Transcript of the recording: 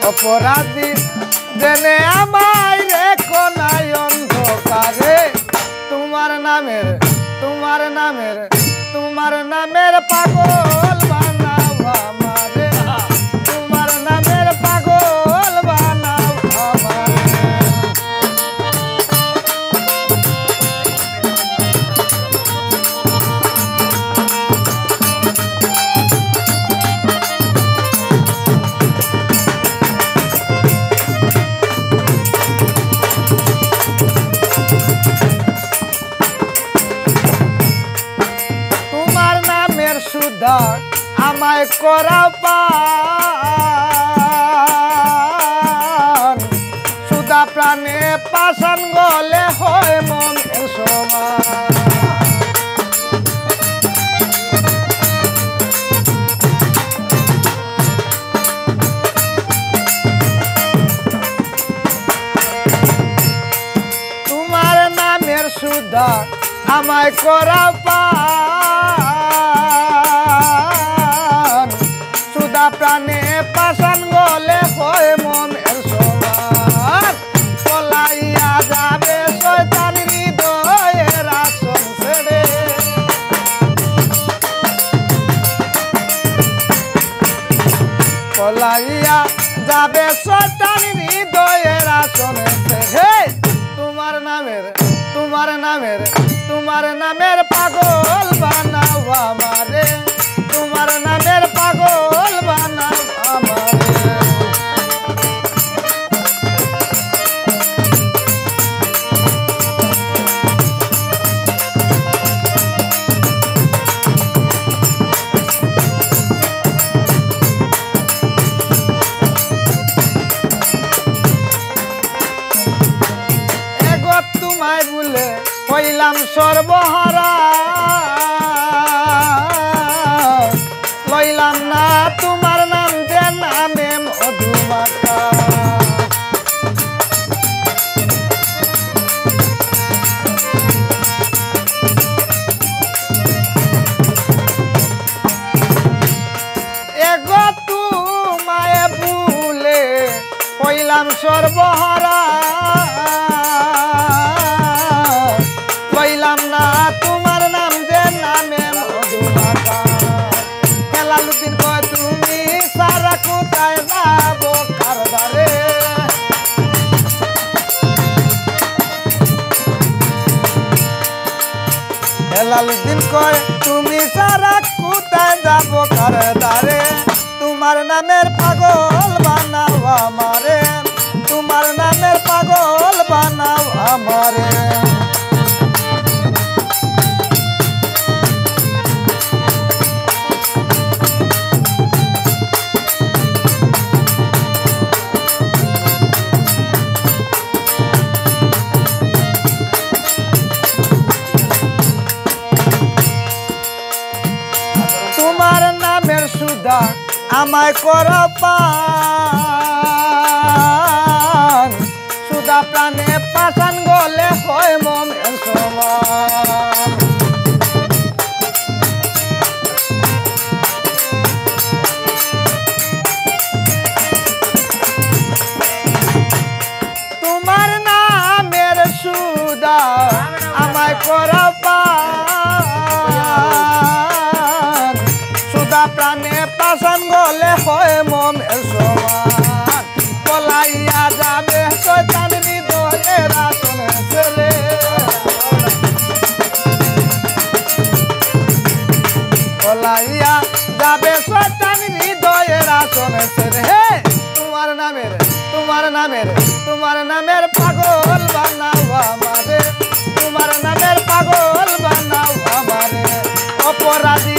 অপরাধী জেনে আমায় রেখো নাই অন্ধকারে তোমার নামের পাগল বানাও আমারে তোমার নামের পাগল বানাও আমারে আমায় করা পান সুদা প্রাণে পাষাণ গলে হয় মন সমান তোমার নামের সুধা আমায় করা পান প্রাণে পাষাণ গলে হয় মনের সমান পলাইয়া যাবে শয়তান হৃদয়ের আসন ছেড়ে পলাইয়া যাবে শয়তান হৃদয়ের আসন ছেড়ে তোমার নামের পাগল বানাও আমারে তোমার নামের পাগল বানাও আমারে এগো তোমায় বলে হইলাম সর্বহারা লইলাম না তোমার নাম যে নামে মধুমাখা এগো তোমায় ভুলে হইলাম সর্বহারা লইলাম না তোমার নাম যে নামে মধুমাখা হেলালুদ্দিন কয় তুমি সারা কোথায় যাবো কারদারে হেলালুদ্দিন কয় তুমি সারা কোথায় যাবো কারদারে তোমার নামের পাগল বানাও আমারে তোমার নামের পাগল বানাও আমারে তোমার নামের সুধা আমায় করা পান সুধা প্রাণে পাষাণ গলে হয় মনের সমান তোমার নামের সুধা আমায় করা পান সুধা প্রাণে পাষাণ গলে হয় মনের সমান পলাইয়া যাবে শয়তান হৃদয়ের আসন ছেড়ে পলাইয়া যাবে শয়তান হৃদয়ের আসন ছেড়ে তোমার নামের পাগল বানাও আমারে তোমার নামের পাগল বানাও আমারে অপরাধী